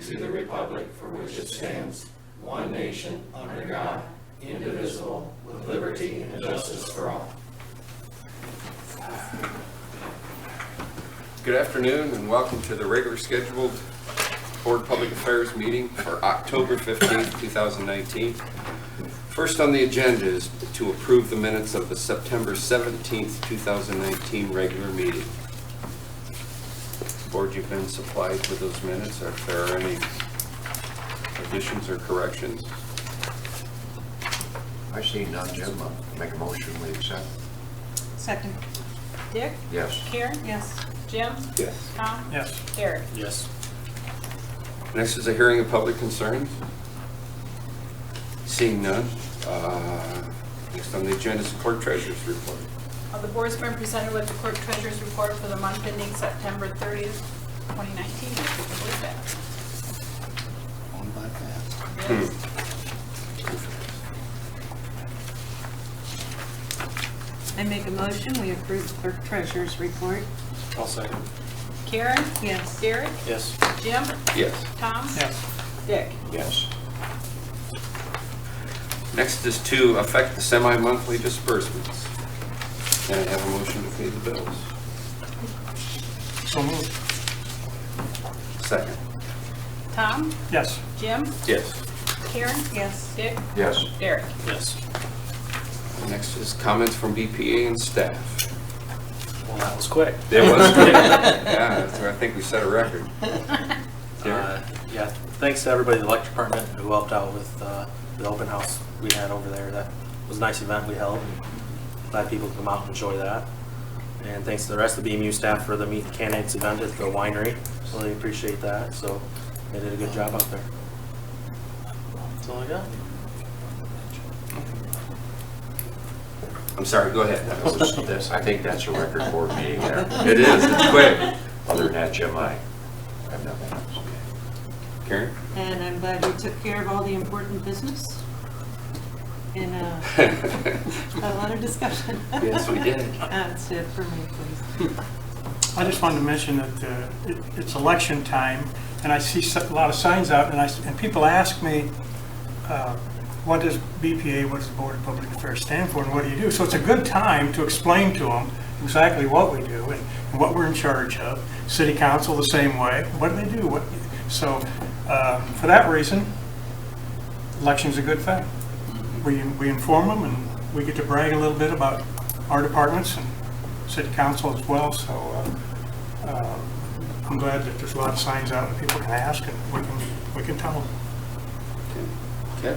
to the republic for which it stands, one nation, under God, indivisible, with liberty and justice for all. Good afternoon and welcome to the regular scheduled Board Public Affairs meeting for October 15th, 2019. First on the agenda is to approve the minutes of the September 17th, 2019 regular meeting. Board, you've been supplied with those minutes. If there are any additions or corrections? I see none, Jim. I'll make a motion, we accept. Second. Dick? Yes. Karen? Yes. Jim? Yes. Tom? Yes. Eric? Yes. Next is a hearing of public concerns. Seeing none. Next on the agenda is the clerk treasurer's report. The board's been presented with the clerk treasurer's report for the month ending September 30th, 2019. If you can believe that. On by fast. Yes. I make a motion, we approve the clerk treasurer's report. I'll second. Karen? Yes. Eric? Yes. Jim? Yes. Tom? Yes. Dick? Yes. Next is to affect the semi-monthly disbursements. Can I have a motion to pay the bills? So moved. Second. Tom? Yes. Jim? Yes. Karen? Yes. Dick? Yes. Eric? Yes. Next is comments from BPA and staff. Well, that was quick. It was quick. Yeah, that's where I think we set a record. Yeah, thanks to everybody in the electric department who helped out with the open house we had over there. That was a nice event we held, and glad people could come out and enjoy that. And thanks to the rest of the BMU staff for the Meet the Candidates event at the winery. Really appreciate that. So they did a good job out there. That's all I got. I'm sorry, go ahead. I think that's a record board meeting there. It is, it's quick. Other than that, Jim, I have nothing else. Karen? And I'm glad we took care of all the important business. And a lot of discussion. Yes, we did. That's it for me, please. I just wanted to mention that it's election time, and I see a lot of signs out, and people ask me, what does BPA, what does the Board of Public Affairs stand for, and what do you do? So it's a good time to explain to them exactly what we do and what we're in charge of. City Council the same way. What do they do? So for that reason, election's a good thing. We inform them, and we get to brag a little bit about our departments and City Council as well. So I'm glad that there's a lot of signs out and people can ask, and we can tell them. Okay.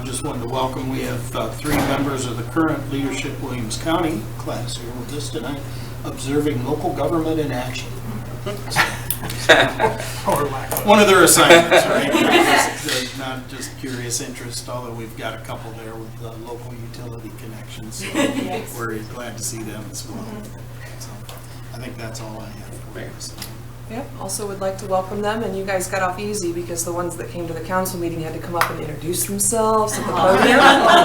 Just wanted to welcome, we have 3 members of the current leadership Williams County class here with us tonight, observing local government in action. Or lack of. One of their assignments, right? Not just curious interest, although we've got a couple there with local utility connections. So Yes. we're glad to see them as well. So I think that's all I have for you. Yep, also would like to welcome them, and you guys got off easy because the ones that came to the council meeting had to come up and introduce themselves at the podium.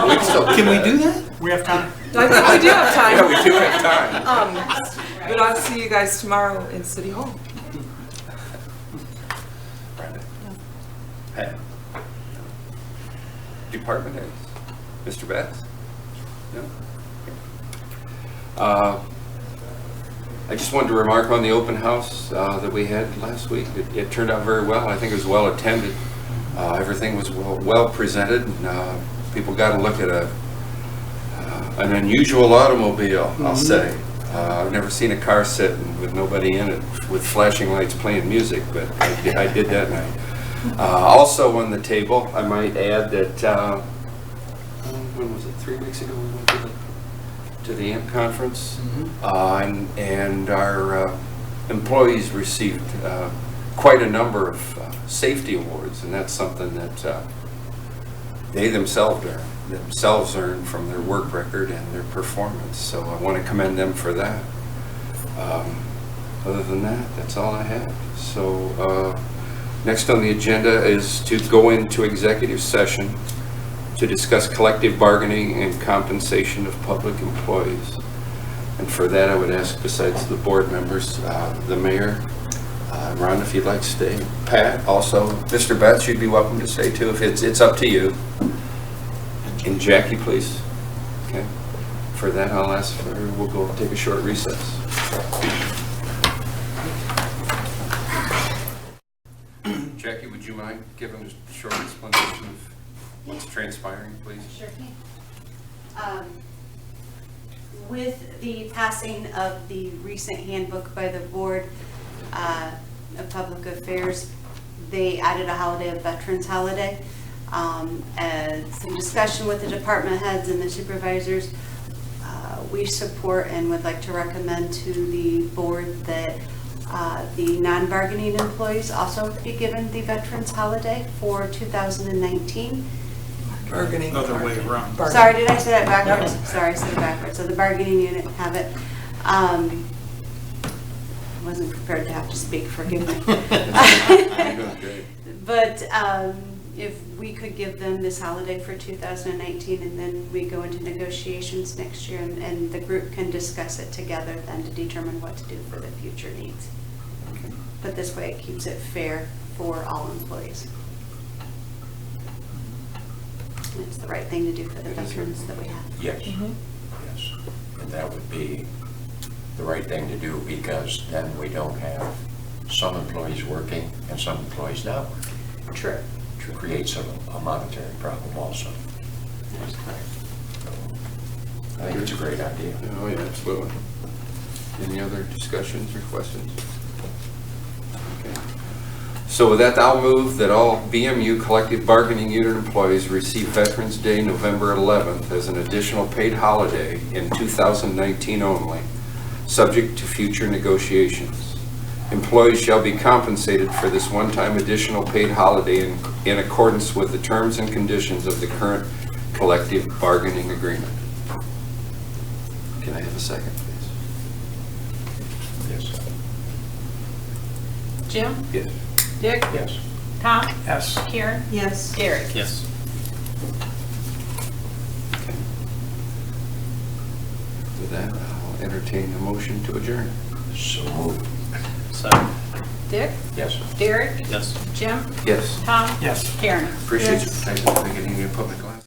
We can still Can we do that? We have time. I think we do have time. Yeah, we do have time. But I'll see you guys tomorrow in City Hall. Brandon? Pat? Department heads? Mr. Betts? No? I just wanted to remark on the open house that we had last week. It turned out very well. I think it was well attended. Everything was well presented. And, people got to look at an unusual automobile, I'll say. I've never seen a car sitting with nobody in it with flashing lights playing music, but I did that night. Also on the table, I might add that, when was it, 3 weeks ago we went to the AMP conference, and our employees received quite a number of safety awards, and that's something that they themselves earn from their work record and their performance. So I want to commend them for that. Other than that, that's all I have. So next on the agenda is to go into executive session to discuss collective bargaining and compensation of public employees. And for that, I would ask, besides the board members, the mayor, Ron, if you'd like to stay. Pat, also, Mr. Betts, you'd be welcome to stay too, if it's up to you. And Jackie, please. Okay. For that, I'll ask for, we'll go take a short recess. Jackie, would you mind giving a short explanation of what's transpiring, please? Sure can. With the passing of the recent handbook by the Board of Public Affairs, they added a holiday, a Veterans holiday. And some discussion with the department heads and the supervisors, we support and would like to recommend to the board that the non-bargaining employees also be given the Veterans holiday for 2019. Bargaining. Other way around. Bargaining. Sorry, did I say that backwards? Sorry, I said it backwards. So the bargaining unit have it. Wasn't prepared to have to speak, forgive me. But if we could give them this holiday for 2019, and then we go into negotiations next year, and the group can discuss it together then to determine what to do for the future needs. But this way it keeps it fair for all employees. And it's the right thing to do for the veterans that we have. Yes, yes. And that would be the right thing to do, because then we don't have some employees working and some employees not working. True. It creates a monetary problem also. That's correct. So, I think it's a great idea. Oh, yeah, absolutely. Any other discussions or questions? Okay. So with that, I'll move that all BMU collective bargaining unit employees receive Veterans Day, November 11th, as an additional paid holiday in 2019 only, subject to future negotiations. Employees shall be compensated for this one-time additional paid holiday in accordance with the terms and conditions of the current collective bargaining agreement. Can I have a second, please? Yes. Jim? Yes. Dick? Yes. Tom? Yes. Karen? Yes. Gary? Yes. Okay. With that, I'll entertain a motion to adjourn. So moved. Second. Dick? Yes. Derek? Yes. Jim? Yes. Tom? Yes. Karen? Appreciate you. Thank you for getting me a public life.